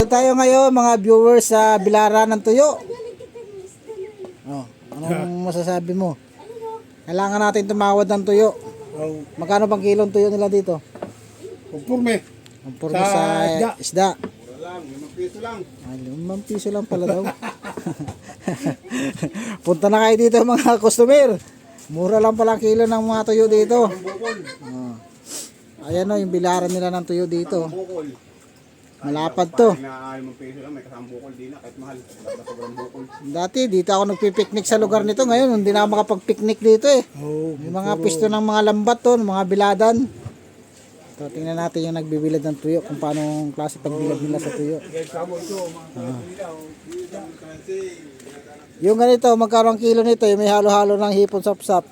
Dito tayo ngayon mga viewers sa Bilaran ng Tuyo. Oh, anong masasabi mo? Kailangan natin tumawad ng tuyo. Magkano bang kilong tuyo nila dito? Kumpurme. Kumpurme sa isda. Mura lang, 5 piso lang. Ay, 5 piso lang pala daw. Punta na kayo dito mga customer. Mura lang pala ang kilo ng mga tuyo dito. Oh. Ayan o, yung bilaran nila ng tuyo dito. Bukol. Malapad to. Na 5 piso lang, may kasamang bukol din na, kahit mahal. Sobrang bukol. Dati dito ako nagpipiknik sa lugar nito. Ngayon hindi na ako makapagpiknik dito eh. May mga pisto ng mga lambat to, mga biladan. So, tingnan natin yung nagbibilad ng tuyo kung paano ang klase pagbilad nila sa tuyo. Yung ganito, magkano ang kilo nito? Yung may halo-halo ng hipon sap-sap.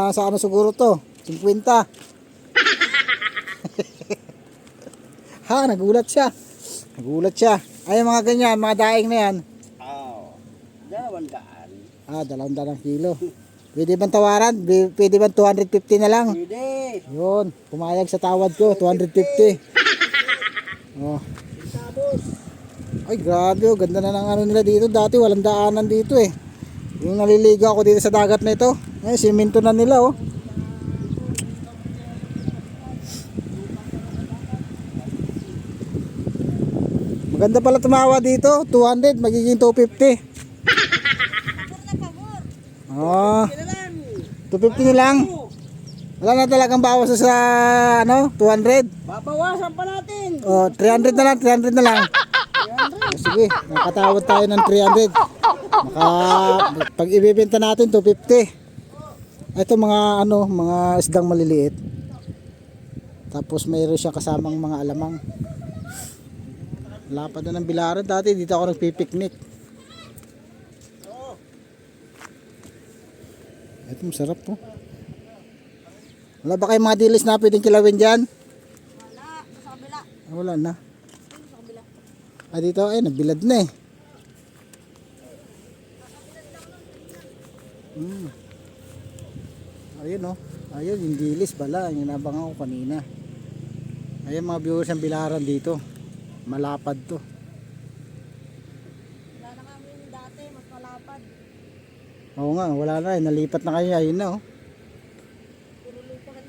Sa ano siguro to? 50. Ha, nagulat siya. Nagulat siya. Ay, mga ganyan, mga daing na yan. Oo. 200. 200 kilo. Pwede bang tawaran? Pwede bang 250 na lang? Pwede. Yun, pumayag sa tawad ko, 250. Oh. Ay, grabe, oh, ganda na ng ano nila dito. Dati walang daanan dito eh. Yung naliligo ako dito sa dagat na ito. Ay, simento na nila oh. Maganda pala tumawa dito, 200 magiging 250. Oh, 250 na lang. Wala na talagang bawas sa ano, 200. Babawasan pa natin. Oh, 300 na lang, 300 na lang. Oh, sige, nakatawad tayo ng 300. Pag ibebenta natin 250. Ito mga ano, mga isdang maliliit. Tapos mayroon siya kasamang mga alamang. Lapad na ng Bilaran. Dati dito ako nagpipiknik. Ito masarap po. Wala ba kayong mga dilis na pwedeng kilawin dyan? Wala. Sa kabila. Wala na. Sa kabila. Dito ay nabilad na eh. Ayun oh. Ayun yung dilis pala. Yung nabangan ko kanina. Ayun mga viewers ng Bilaran dito. Malapad to. Wala na kami dati. Mas malapad. Oo nga, wala na eh. Nalipat na kayo. Ayun na oh. Puro lupa ka.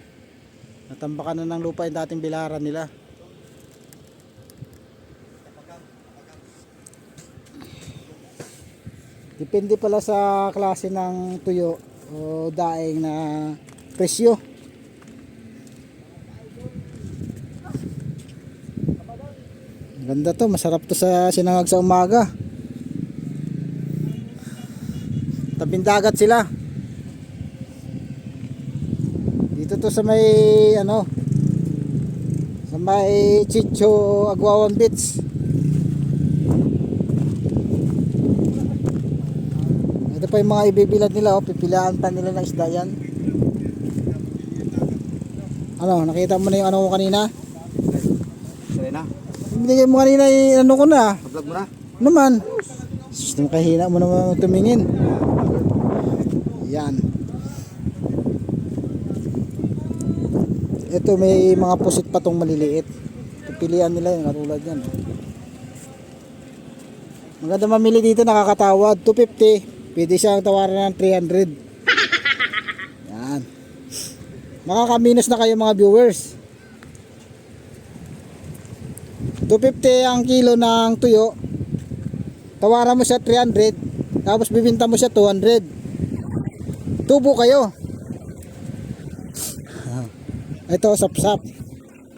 Natambakan na ng lupa yung dating Bilaran nila. Depende pala sa klase ng tuyo o daing na presyo. Ganda to, masarap to sa sinangag sa umaga. Tabing dagat sila. Dito to sa may ano, sa may Chicho Aguawan Beach. Ito pa yung mga ibibilad nila oh, pipilaan pa nila ng isda yan. Ano, nakita mo na yung ano ko kanina? Sorry na. Binigay mo kanina yung ano ko na. Vlog mo na. Naman. Sus, kahina mo naman tumingin. Yan. Ito may mga pusit pa tong maliliit. Pipilian nila yung katulad yan. Maganda mamili dito, nakakatawad. 250. Pwede siyang tawaran ng 300. Yan. Makakaminos na kayo mga viewers. 250 ang kilo ng tuyo. Tawaran mo siya 300. Tapos bibinta mo siya 200. Tubo kayo. Ito sap-sap.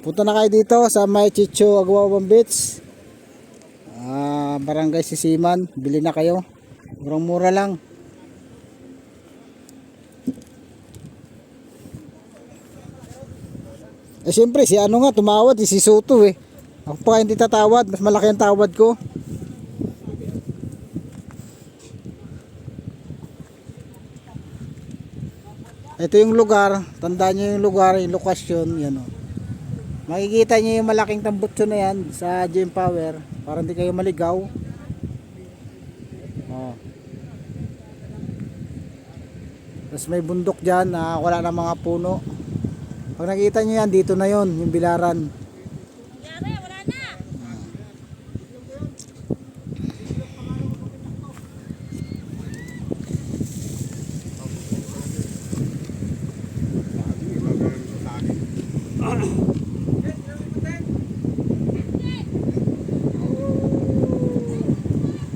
Punta na kayo dito sa may Chicho Aguawan Beach. Barangay Sisiman. Bili na kayo. Murang-mura lang. Eh siyempre si ano nga tumawad, si Soto eh. Ako pa hindi tatawad, mas malaki ang tawad ko. Ito yung lugar, tandaan nyo yung lugar, yung lokasyon, yan o. Makikita nyo yung malaking tambutso na yan sa Gem Power, para hindi kayo maligaw. Oh. Tapos may bundok dyan na wala na mga puno. Pag nakita nyo yan, dito na yon yung bilaran. Nangyari, wala na.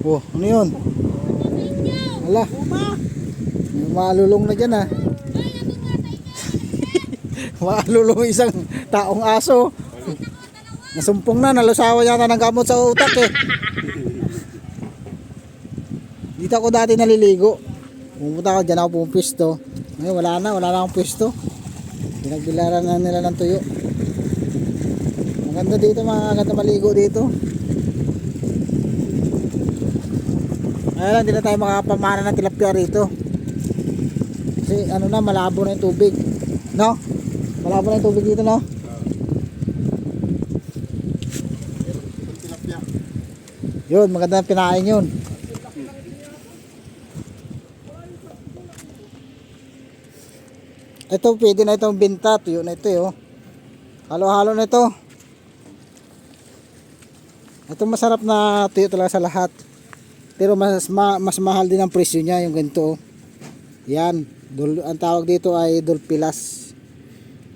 Oh, ano yun? Wala. May maalulong na dyan ah. Maalulong isang taong aso. Nasumpong na, nalusawa yata ng gamot sa utak eh. Dito ako dati naliligo. Pumunta ako dyan, ako pumipisto. Ngayon wala na akong pisto. Pinagbilaran na nila ng tuyo. Maganda dito, maganda maligo dito. Kaya lang, hindi na tayo makapamana ng tilapia rito. Kasi ano na, malabo na yung tubig. No? Malabo na yung tubig dito, no? Yun, maganda pinain yun. Ito, pwede na itong binta. Tuyo na ito, oh. Halo-halo na ito. Ito masarap na tuyo talaga sa lahat. Pero mas mahal din ang presyo niya, yung ganito, oh. Yan, ang tawag dito ay dulpilas.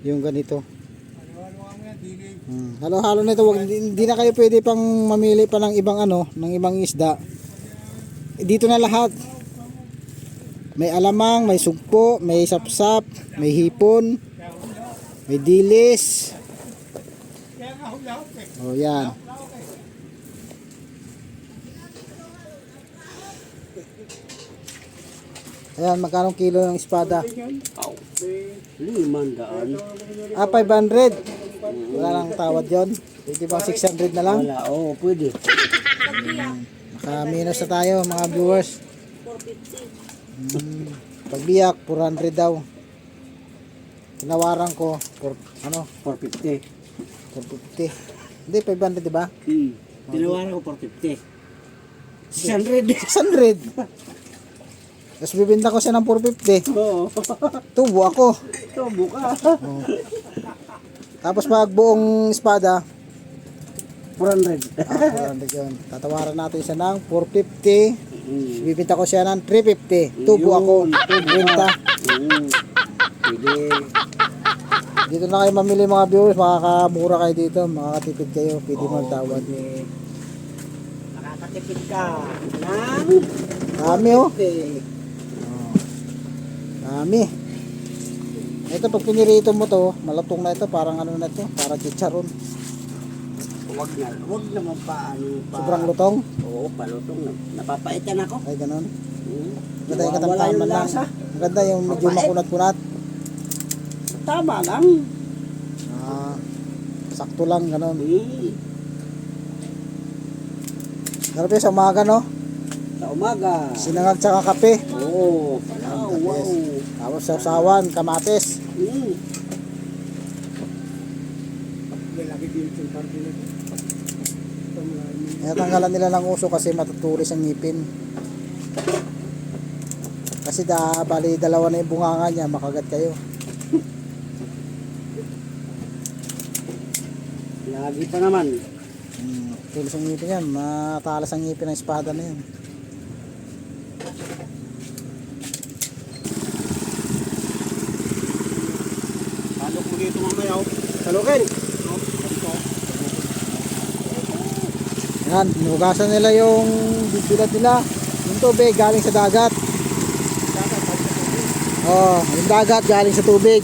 Yung ganito. Halo-halo na ito. Hindi na kayo pwede pang mamili pa ng ibang ano, ng ibang isda. Dito na lahat. May alamang, may sugpo, may sapsap, may hipon, may dilis. Oh, yan. Ayan, magkano kilo ng espada? 500. 500. Wala nang tawad yon. Pwede bang 600 na lang? Wala, oo, pwede. Naka-minus na tayo mga viewers. 450. Pagbiyak, 400 daw. Tinawaran ko, 450. 450. Hindi, 500 diba? Tinawaran ko 450. 600. 600. Tapos bibenta ko siya ng 450. Oo. Tubo ako. Ito, buka. Oh. Tapos pag buong espada, 400. 400 yun. Tatawaran natin siya ng 450. Bibenta ko siya ng 350. Tubo ako. Benta. Pwede. Dito na kayo mamili mga viewers. Makakamura kayo dito. Makakatipid kayo. Pwede magtawad. Makakatipid ka. Dami oh. Dami. Ito pag pinirito mo to, malutong na ito. Parang ano na ito. Parang chicharon. Huwag naman pa Sobrang lutong. Oo, palutong na. Napapaitan ako. Ay ganun. Maganda yung Wala katamtaman yung lang. lasa. Maganda yung medyo Mapait. makunat-kunat. Tama lang. Sakto lang ganun. Eh, Sarap yun sa umaga no. sa umaga. Sinangag tsaka kape. Oo. Wow. Tapos sasawan, kamatis. Kaya tanggalan nila ng uso kasi matutulis ang ngipin. Kasi bali dalawa na yung bunganga niya, makagat kayo. Lagi pa naman. Tulis ang ngipin yan, matalas ang ngipin ng espada na yun. Salok mo dito mamaya, oh. Salukin. Yan, hinugasan nila yung bibilad nila. Yung tubig galing sa dagat. Oh, yung dagat galing sa tubig.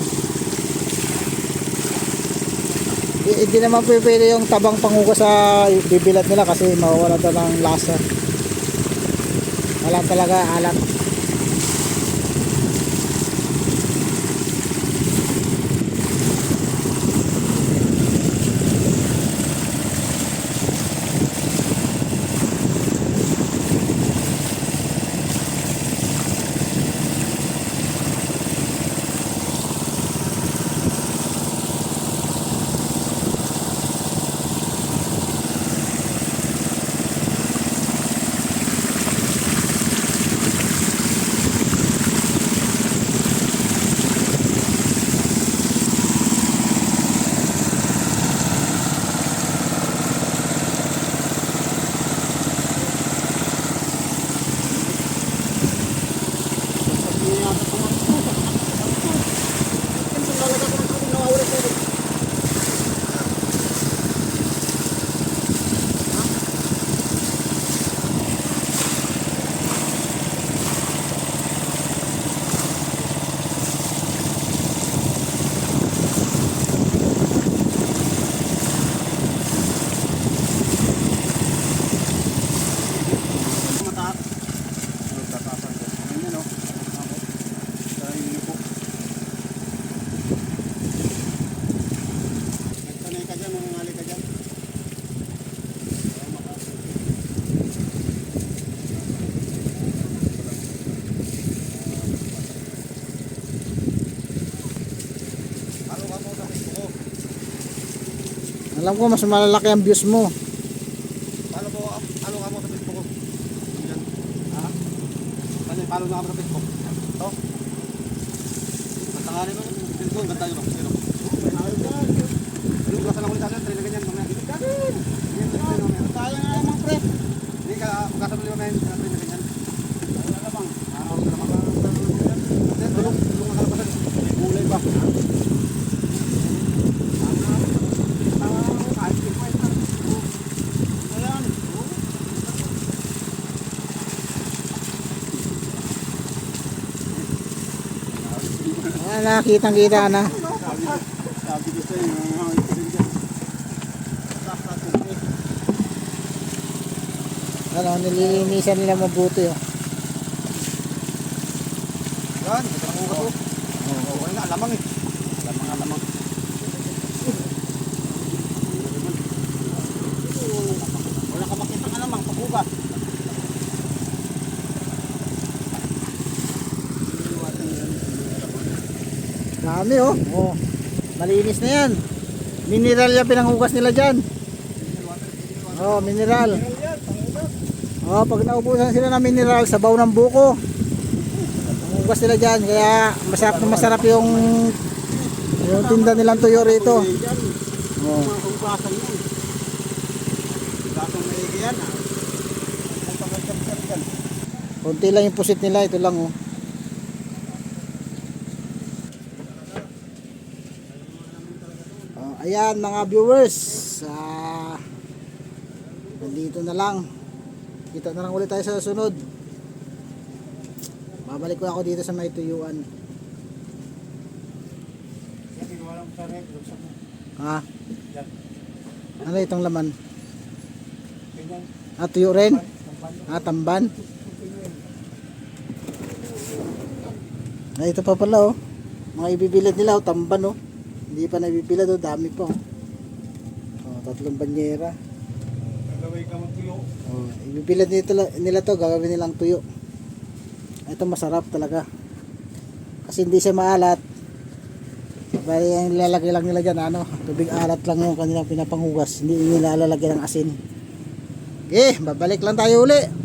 Hindi naman pwede yung tabang pangugas sa bibilad nila kasi mawawala daw ng lasa. Wala talaga, alat. Alam ko mas malalaki ang views mo. Paano po, ano ka mo sa Facebook ko? Yan. Ha? Paano na ka mo sa Facebook? Ito? Matanganin mo, Facebook, ganda yun. Sino? Ano, gasa lang ulit sa akin, try na ganyan, mamaya. Kaya nga naman pre. Hindi ka, gasa mo rin mamaya, try na ganyan. Ano lamang? Araw na lamang. Tulong ang kalabasan. Gulay ba? Nakitang kita na. Sabi ko sa inyo, mga itin dyan. Ano, nililinisan nila mabuti oh. Yan, ito ang ugat oh. Okay na, alamang eh. Alamang. Wala ka makita ka namang pag-ugat. Dami oh. Oh. Malinis na yan. Mineral yung pinanghugas nila dyan. Oh, mineral. Oh, pag naubusan sila ng mineral, sabaw ng buko. Ang hugas nila dyan. Kaya masarap na masarap yung tinda nilang tuyo rito. Oh. Ugasan yan. Ugasan maigi yan ah. Ang pagkakasar yan. Kunti lang yung pusit nila. Ito lang oh. Ayan mga viewers, nandito na lang. Kita na lang ulit tayo sa sunod. Babalik ko ako dito sa may tuyuan. Ha? Ano itong laman? Tuyo rin? Tamban? Ito pa pala oh. Mga ibibilad nila oh, tamban oh. Hindi pa nabibila do, dami pa oh. Oh, 3 banyera. Gagawin ka magtuyo. Oh, ibibilad nila to, gagawin nilang tuyo. Ito masarap talaga. Kasi hindi siya maalat. Bali ang lalagay lang nila diyan ano, tubig alat lang yung kanilang pinapanghugas, hindi nila lalagyan ng asin. Okay, babalik lang tayo uli.